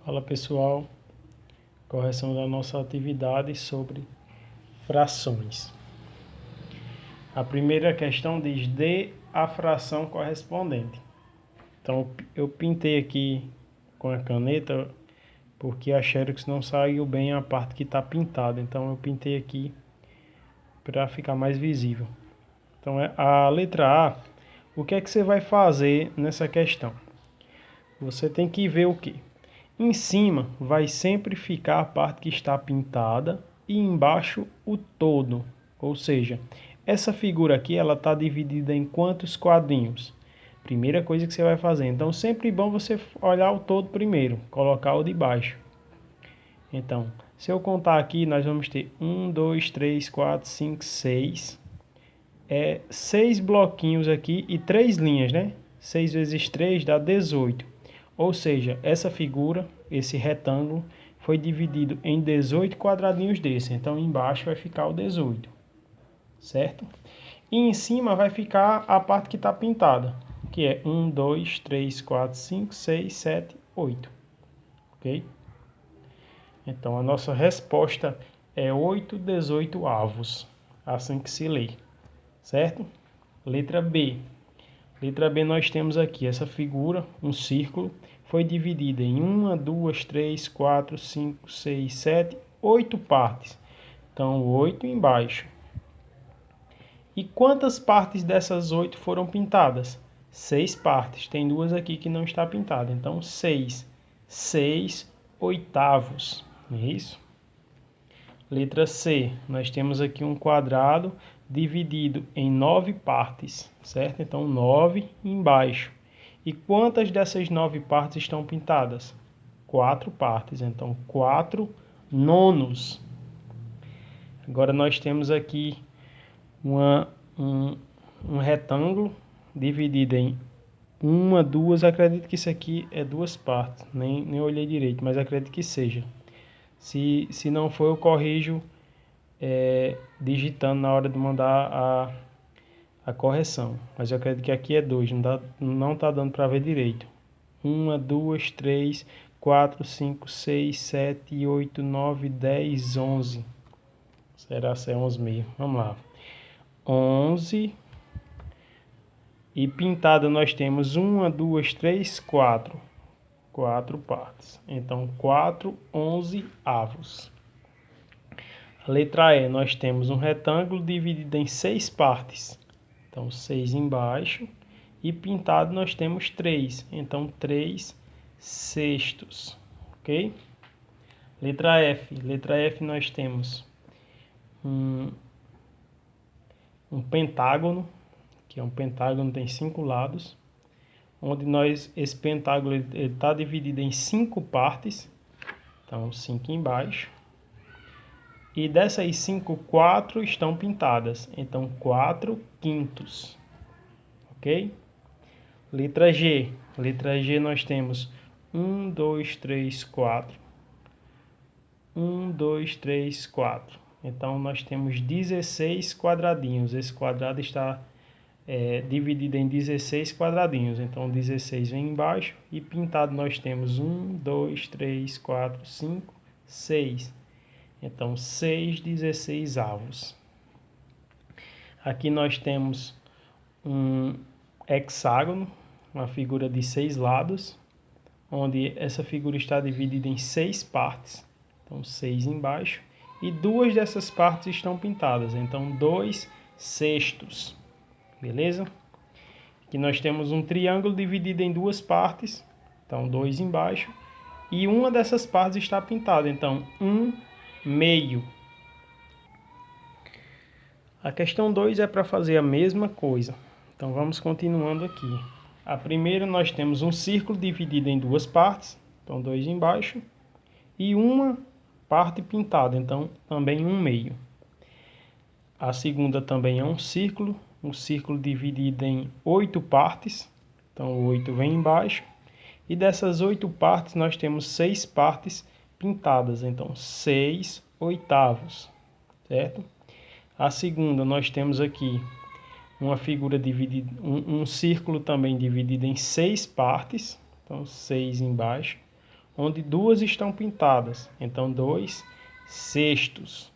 Fala pessoal, correção da nossa atividade sobre frações. A primeira questão diz: dê a fração correspondente. Então eu pintei aqui com a caneta porque a Xerox não saiu bem a parte que está pintada. Então eu pintei aqui para ficar mais visível. Então a letra A, o que é que você vai fazer nessa questão? Você tem que ver o que? Em cima vai sempre ficar a parte que está pintada e embaixo o todo. Ou seja, essa figura aqui ela está dividida em quantos quadrinhos? Primeira coisa que você vai fazer. Então sempre bom você olhar o todo primeiro, colocar o de baixo. Então, se eu contar aqui, nós vamos ter 1, 2, 3, 4, 5, 6. 6 bloquinhos aqui e 3 linhas, né? 6 vezes 3 dá 18. Ou seja, essa figura, esse retângulo, foi dividido em 18 quadradinhos desse. Então, embaixo vai ficar o 18, certo? E em cima vai ficar a parte que está pintada, que é 1, 2, 3, 4, 5, 6, 7, 8. Ok? Então, a nossa resposta é 8 18 avos, assim que se lê, certo? Letra B. Letra B nós temos aqui essa figura, um círculo, foi dividida em 1, 2, 3, 4, 5, 6, 7, 8 partes. Então, 8 embaixo. E quantas partes dessas 8 foram pintadas? 6 partes. Tem duas aqui que não está pintada. Então, 6. 6 oitavos. Não é isso? Letra C. Nós temos aqui um quadrado dividido em 9 partes, certo? Então, 9 embaixo. E quantas dessas 9 partes estão pintadas? 4 partes. Então, 4 nonos. Agora, nós temos aqui um retângulo dividido em 1, 2. Acredito que isso aqui é 2 partes. Nem olhei direito, mas acredito que seja. Se não for, eu corrijo digitando na hora de mandar a correção. Mas eu acredito que aqui é 2, não está dando para ver direito. 1, 2, 3, 4, 5, 6, 7, 8, 9, 10, 11. Será que é 11 mesmo? Vamos lá. 11. E pintada nós temos 1, 2, 3, 4. 4 partes. Então, 4 11 avos. A letra E, nós temos um retângulo dividido em 6 partes. Então, 6 embaixo. E pintado nós temos 3. Então, 3 sextos. Ok? Letra F. Letra F nós temos um pentágono, que é um pentágono, tem 5 lados. Onde esse pentágono está dividido em 5 partes. Então, 5 embaixo. E dessas 5, 4 estão pintadas. Então, 4 quintos. Ok? Letra G. Letra G nós temos 1, 2, 3, 4. 1, 2, 3, 4. Então, nós temos 16 quadradinhos. Esse quadrado está dividido em 16 quadradinhos. Então, 16 vem embaixo. E pintado nós temos 1, 2, 3, 4, 5, 6. Então, 6 16 avos. Aqui nós temos um hexágono, uma figura de 6 lados, onde essa figura está dividida em 6 partes. Então, 6 embaixo. E duas dessas partes estão pintadas. Então, 2 sextos. Beleza? Aqui nós temos um triângulo dividido em 2 partes. Então, 2 embaixo. E uma dessas partes está pintada. Então, 1 meio. A questão 2 é para fazer a mesma coisa. Então, vamos continuando aqui. A primeira, nós temos um círculo dividido em 2 partes. Então, 2 embaixo. E uma parte pintada. Então, também 1 meio. A segunda também é um círculo dividido em 8 partes. Então, 8 vem embaixo. E dessas 8 partes, nós temos 6 partes pintadas. Então, 6 oitavos, certo? A segunda, nós temos aqui uma figura dividida, um círculo também dividido em 6 partes. Então, 6 embaixo. onde 2 estão pintadas. Então, 2 sextos.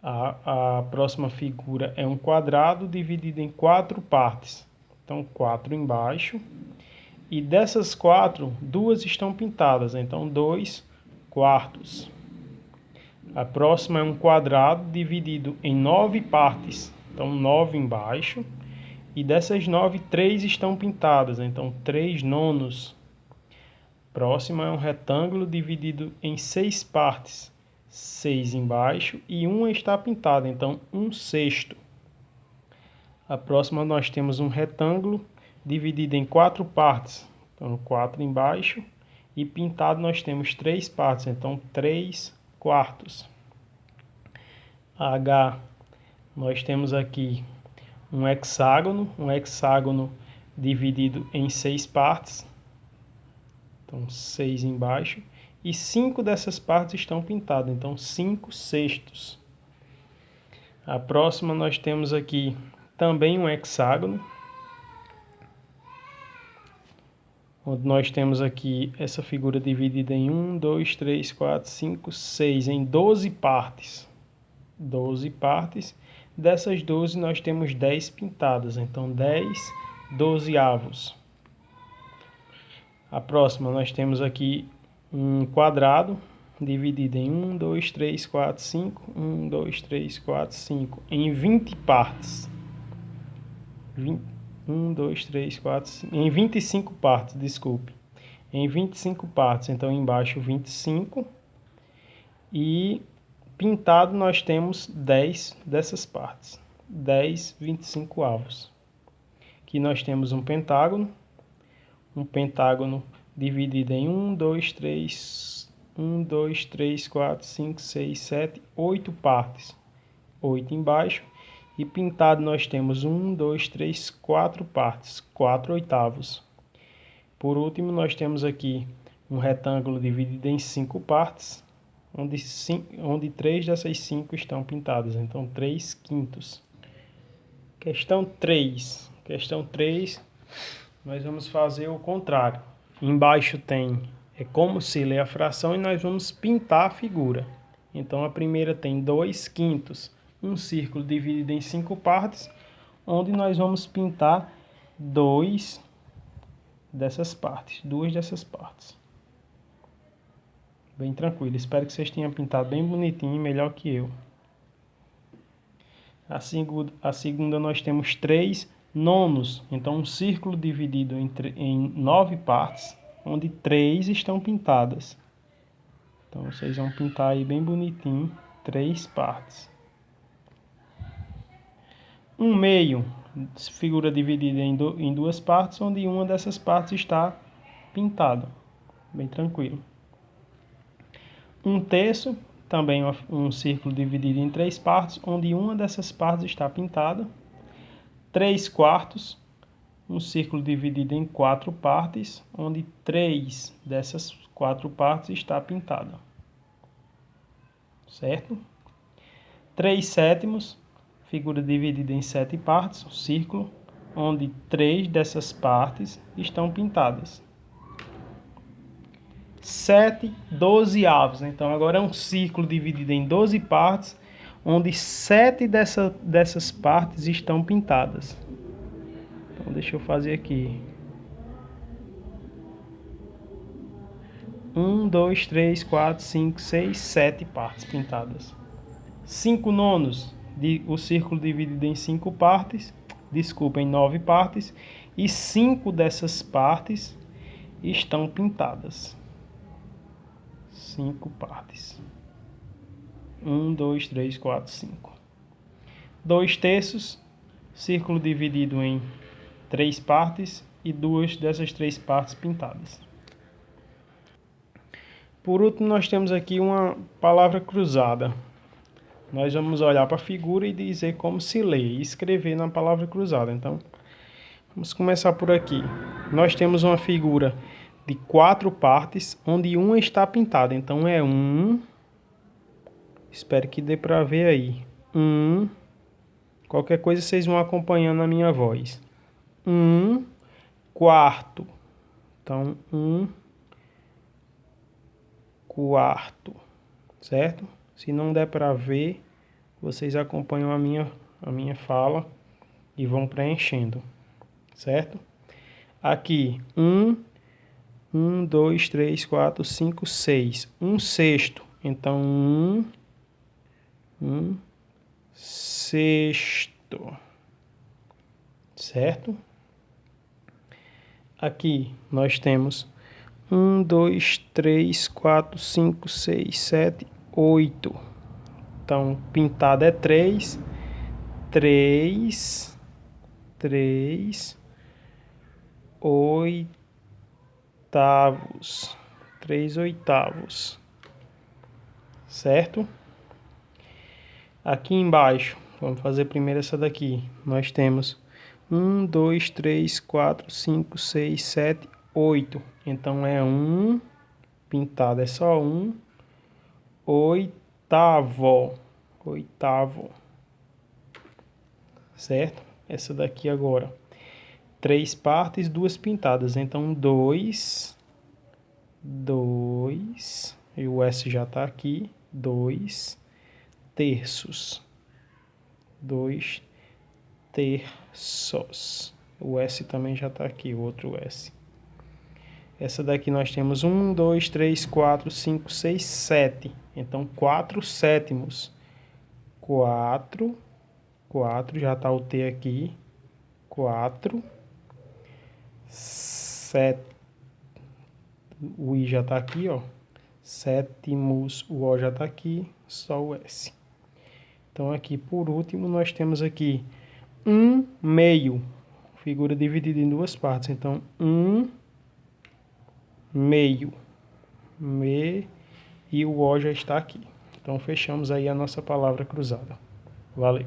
A próxima figura é um quadrado dividido em 4 partes. Então, 4 embaixo. E dessas 4, 2 estão pintadas. Então, 2 quartos. A próxima é um quadrado dividido em 9 partes. Então, 9 embaixo. E dessas 9, 3 estão pintadas. Então, 3 nonos. Próxima é um retângulo dividido em 6 partes. 6 embaixo e uma está pintada, então 1 sexto. A próxima nós temos um retângulo dividido em 4 partes, então 4 embaixo, e pintado nós temos 3 partes, então 3 quartos. H, nós temos aqui um hexágono dividido em 6 partes, então 6 embaixo. E 5 dessas partes estão pintadas, então 5 sextos. A próxima nós temos aqui também um hexágono, onde nós temos aqui essa figura dividida em 1, 2, 3, 4, 5, 6, em 12 partes. 12 partes. Dessas 12 nós temos 10 pintadas, então 10 dozeavos. A próxima nós temos aqui um quadrado dividido em 1, 2, 3, 4, 5, 1, 2, 3, 4, 5, em 20 partes. 1, 2, 3, 4, 5, em 25 partes, desculpe. Em 25 partes, então embaixo 25. E pintado nós temos 10 dessas partes. 10 25 avos. Aqui nós temos um pentágono dividido em 1, 2, 3, 1, 2, 3, 4, 5, 6, 7, 8 partes. 8 embaixo. E pintado nós temos 1, 2, 3, 4 partes. 4 oitavos. Por último, nós temos aqui um retângulo dividido em 5 partes, onde 3 dessas 5 estão pintadas. Então, 3 quintos. Questão 3. Questão 3, nós vamos fazer o contrário. Embaixo tem como se lê a fração e nós vamos pintar a figura. Então, a primeira tem 2 quintos, um círculo dividido em 5 partes, onde nós vamos pintar 2 dessas partes, 2 dessas partes. Bem tranquilo, espero que vocês tenham pintado bem bonitinho, melhor que eu. A segunda nós temos 3 nonos, então um círculo dividido em 9 partes, onde 3 estão pintadas. Então vocês vão pintar aí bem bonitinho, 3 partes. Um meio, figura dividida em 2 partes, onde uma dessas partes está pintada. Bem tranquilo. Um terço, também um círculo dividido em 3 partes, onde uma dessas partes está pintada. 3 quartos, um círculo dividido em 4 partes, onde 3 dessas 4 partes está pintada. Certo? 3 sétimos, figura dividida em 7 partes, um círculo, onde 3 dessas partes estão pintadas. 7 dozeavos. Então, agora é um círculo dividido em 12 partes, onde 7 dessas partes estão pintadas. Então, deixa eu fazer aqui. 1, 2, 3, 4, 5, 6, 7 partes pintadas. 5 nonos, o círculo dividido em 5 partes, em 9 partes, e 5 dessas partes estão pintadas. 5 partes. 1, 2, 3, 4, 5. 2 terços, círculo dividido em 3 partes e 2 dessas 3 partes pintadas. Por último, nós temos aqui uma palavra cruzada. Nós vamos olhar para a figura e dizer como se lê e escrever na palavra cruzada. Então, vamos começar por aqui. Nós temos uma figura de 4 partes, onde uma está pintada. Então, é 1. Espero que dê para ver aí. 1. Qualquer coisa vocês vão acompanhando a minha voz. 1 quarto. Então, 1 quarto, certo? Se não der para ver, vocês acompanham a minha fala e vão preenchendo, certo? Aqui, 1, 2, 3, 4, 5, 6. 1/6. Então, 1/6. Certo? Aqui nós temos 1, 2, 3, 4, 5, 6, 7, 8. Então, pintado é 3 oitavos. 3 oitavos. Certo? Aqui embaixo, vamos fazer primeiro essa daqui. Nós temos 1, 2, 3, 4, 5, 6, 7, 8. Então, é 1, pintado é só 1, oitavo. Certo? Essa daqui agora. 3 partes, 2 pintadas. Então, 2, e o S já está aqui, 2 terços. 2 terços. O S também já está aqui, o outro S. Essa daqui nós temos 1, 2, 3, 4, 5, 6, 7. Então, 4 sétimos. 4, já está o T aqui. 4, 7. O I já está aqui, ó. Sétimos, o O já está aqui, só o S. Então, aqui, por último, nós temos aqui 1 meio. Figura dividida em duas partes. Então, 1 meio. E o O já está aqui. Então, fechamos aí a nossa palavra cruzada. Valeu!